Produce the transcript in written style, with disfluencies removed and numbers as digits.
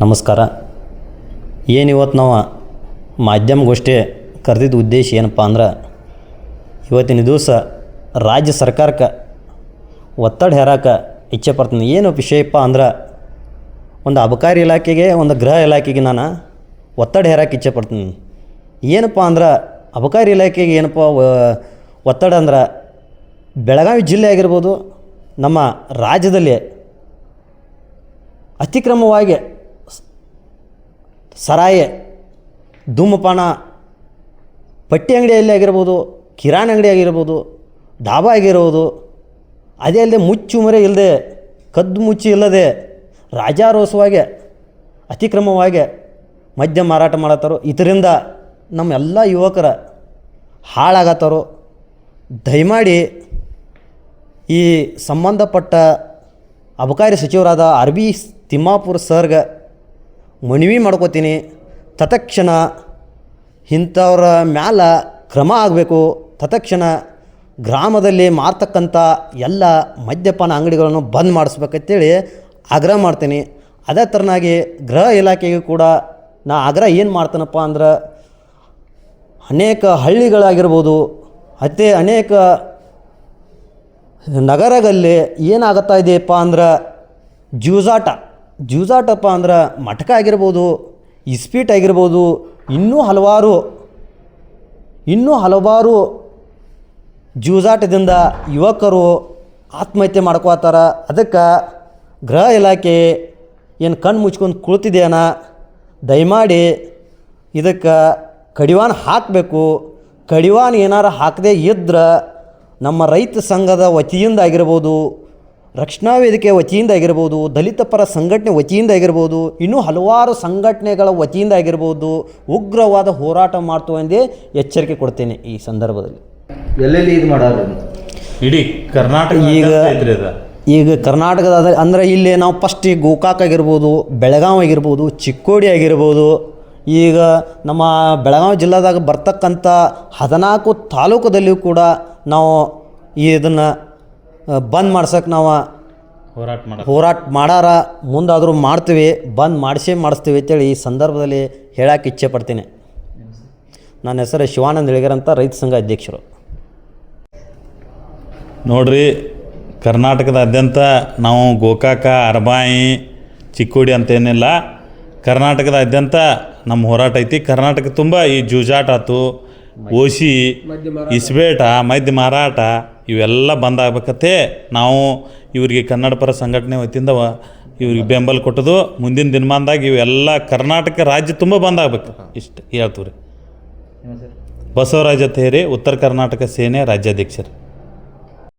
ನಮಸ್ಕಾರ. ಇವತ್ತು ನಾವು ಮಾಧ್ಯಮಗೋಷ್ಠಿ ಕರೆದಿದ್ದ ಉದ್ದೇಶ ಏನಪ್ಪ ಅಂದ್ರೆ, ಇವತ್ತಿನ ದಿವಸ ರಾಜ್ಯ ಸರ್ಕಾರಕ್ಕೆ ಒತ್ತಡ ಹೇರಕ್ಕೆ ಇಚ್ಛೆ ಪಡ್ತೀನಿ. ಏನು ವಿಷಯಪ್ಪ ಅಂದ್ರೆ, ಒಂದು ಅಬಕಾರಿ ಇಲಾಖೆಗೆ, ಒಂದು ಗೃಹ ಇಲಾಖೆಗೆ ನಾನು ಒತ್ತಡ ಹೇರಕ್ಕೆ ಇಚ್ಛೆ ಪಡ್ತೀನಿ. ಏನಪ್ಪ ಅಂದ್ರೆ, ಅಬಕಾರಿ ಇಲಾಖೆಗೆ ಏನಪ್ಪ ಒತ್ತಡ ಅಂದ್ರೆ, ಬೆಳಗಾವಿ ಜಿಲ್ಲೆ ಆಗಿರ್ಬೋದು, ನಮ್ಮ ರಾಜ್ಯದಲ್ಲಿ ಅತಿಕ್ರಮವಾಗಿ ಸರಾಯಿ, ಧೂಮಪಾನ, ಪಟ್ಟಿ ಅಂಗಡಿಯಲ್ಲಿ ಆಗಿರ್ಬೋದು, ಕಿರಾಣಿ ಅಂಗಡಿ ಆಗಿರ್ಬೋದು, ಡಾಬಾ ಆಗಿರ್ಬೋದು, ಅದೇ ಅಲ್ಲದೆ ಮುಚ್ಚುಮರೆ ಇಲ್ಲದೆ, ಕದ್ದು ಮುಚ್ಚಿ ಇಲ್ಲದೆ ರಾಜಾರೋಸವಾಗಿ ಅತಿಕ್ರಮವಾಗಿ ಮದ್ಯ ಮಾರಾಟ ಮಾಡತ್ತಾರೋ. ಇದರಿಂದ ನಮ್ಮ ಎಲ್ಲ ಯುವಕರ ಹಾಳಾಗತ್ತಾರೋ. ದಯಮಾಡಿ ಈ ಸಂಬಂಧಪಟ್ಟ ಅಬಕಾರಿ ಸಚಿವರಾದ RB ತಿಮ್ಮಾಪುರ್ ಸರ್ಗೆ ಮನವಿ ಮಾಡ್ಕೋತೀನಿ. ತತ್ಕ್ಷಣ ಇಂಥವ್ರ ಮ್ಯಾಲ ಕ್ರಮ ಆಗಬೇಕು. ತತ್ಕ್ಷಣ ಗ್ರಾಮದಲ್ಲಿ ಮಾರ್ತಕ್ಕಂಥ ಎಲ್ಲ ಮದ್ಯಪಾನ ಅಂಗಡಿಗಳನ್ನು ಬಂದ್ ಮಾಡಿಸ್ಬೇಕಂತೇಳಿ ಆಗ್ರಹ ಮಾಡ್ತೀನಿ. ಅದೇ ಥರನಾಗಿ ಗೃಹ ಇಲಾಖೆಗೂ ಕೂಡ ನಾ ಆಗ್ರಹ ಏನು ಮಾಡ್ತೀನಪ್ಪ ಅಂದ್ರೆ, ಅನೇಕ ಹಳ್ಳಿಗಳಾಗಿರ್ಬೋದು, ಅನೇಕ ನಗರಗಳಲ್ಲಿ ಏನಾಗುತ್ತಾ ಇದೆಯಪ್ಪ ಅಂದ್ರೆ, ಜೂಜಾಟಪ್ಪ ಅಂದ್ರೆ ಮಟಕ ಆಗಿರ್ಬೋದು, ಇಸ್ಪೀಟ್ ಆಗಿರ್ಬೋದು, ಇನ್ನೂ ಹಲವಾರು ಜೂಜಾಟದಿಂದ ಯುವಕರು ಆತ್ಮಹತ್ಯೆ ಮಾಡ್ಕೋತಾರ. ಅದಕ್ಕೆ ಗೃಹ ಇಲಾಖೆ ಏನು ಕಣ್ಣು ಮುಚ್ಕೊಂಡು ಕುಳಿತಿದೆಯನ, ದಯಮಾಡಿ ಇದಕ್ಕೆ ಕಡಿವಾಣ ಹಾಕಬೇಕು. ಕಡಿವಾಣ ಏನಾರು ಹಾಕದೇ ಇದ್ರೆ ನಮ್ಮ ರೈತ ಸಂಘದ ವತಿಯಿಂದ ಆಗಿರ್ಬೋದು, ರಕ್ಷಣಾ ವೇದಿಕೆ ವತಿಯಿಂದ ಆಗಿರ್ಬೋದು, ದಲಿತ ಪರ ಸಂಘಟನೆ ವತಿಯಿಂದ ಆಗಿರ್ಬೋದು, ಇನ್ನೂ ಹಲವಾರು ಸಂಘಟನೆಗಳ ವತಿಯಿಂದ ಆಗಿರ್ಬೋದು, ಉಗ್ರವಾದ ಹೋರಾಟ ಮಾಡ್ತೀವಿ ಎಂದೇ ಎಚ್ಚರಿಕೆ ಕೊಡ್ತೇನೆ. ಈ ಸಂದರ್ಭದಲ್ಲಿ ಎಲ್ಲೆಲ್ಲಿ ಇದು ಮಾಡೋರು ಇಡೀ ಕರ್ನಾಟಕ ಈಗ ಕರ್ನಾಟಕದ ಅಂದರೆ ಇಲ್ಲಿ ನಾವು ಫಸ್ಟ್ ಈ ಗೋಕಾಕ್ ಆಗಿರ್ಬೋದು, ಬೆಳಗಾವಿ ಆಗಿರ್ಬೋದು, ಚಿಕ್ಕೋಡಿ ಆಗಿರ್ಬೋದು, ಈಗ ನಮ್ಮ ಬೆಳಗಾವಿ ಜಿಲ್ಲಾದಾಗ ಬರ್ತಕ್ಕಂಥ 14 ತಾಲೂಕದಲ್ಲಿಯೂ ಕೂಡ ನಾವು ಇದನ್ನು ಬಂದ್ ಮಾಡ್ಸೋಕೆ ನಾವು ಹೋರಾಟ ಮಾಡಾರ. ಮುಂದಾದರೂ ಮಾಡ್ತೀವಿ, ಬಂದ್ ಮಾಡಿಸ್ತೀವಿ ಅಂತೇಳಿ ಈ ಸಂದರ್ಭದಲ್ಲಿ ಹೇಳಕ್ಕೆ ಇಚ್ಛೆ ಪಡ್ತೀನಿ. ನನ್ನ ಹೆಸರು ಶಿವಾನಂದ ಇಳಿಗರ್ ಅಂತ, ರೈತ ಸಂಘ ಅಧ್ಯಕ್ಷರು. ನೋಡ್ರಿ, ಕರ್ನಾಟಕದಾದ್ಯಂತ ನಾವು ಗೋಕಾಕ, ಅರಬಾಯಿ, ಚಿಕ್ಕೋಡಿ ಅಂತೇನಿಲ್ಲ, ಕರ್ನಾಟಕದಾದ್ಯಂತ ನಮ್ಮ ಹೋರಾಟ ಐತಿ. ಕರ್ನಾಟಕ ತುಂಬ ಈ ಜೂಜಾಟ ಆಯ್ತು, ಓಸಿ, ಇಸ್ಬೇಟ, ಮದ್ಯ ಮಾರಾಟ ಇವೆಲ್ಲ ಬಂದಾಗಬೇಕತ್ತೆ. ನಾವು ಇವರಿಗೆ ಕನ್ನಡ ಪರ ಸಂಘಟನೆ ವತಿಯಿಂದ ಇವ್ರಿಗೆ ಬೆಂಬಲ ಕೊಟ್ಟದು. ಮುಂದಿನ ದಿನಮಾನದಾಗ ಇವೆಲ್ಲ ಕರ್ನಾಟಕ ರಾಜ್ಯ ತುಂಬ ಬಂದಾಗಬೇಕು. ಇಷ್ಟು ಹೇಳ್ತೀವಿ ರೀ. ಬಸವರಾಜ ತೇರಿ, ಉತ್ತರ ಕರ್ನಾಟಕ ಸೇನೆ ರಾಜ್ಯಾಧ್ಯಕ್ಷರು.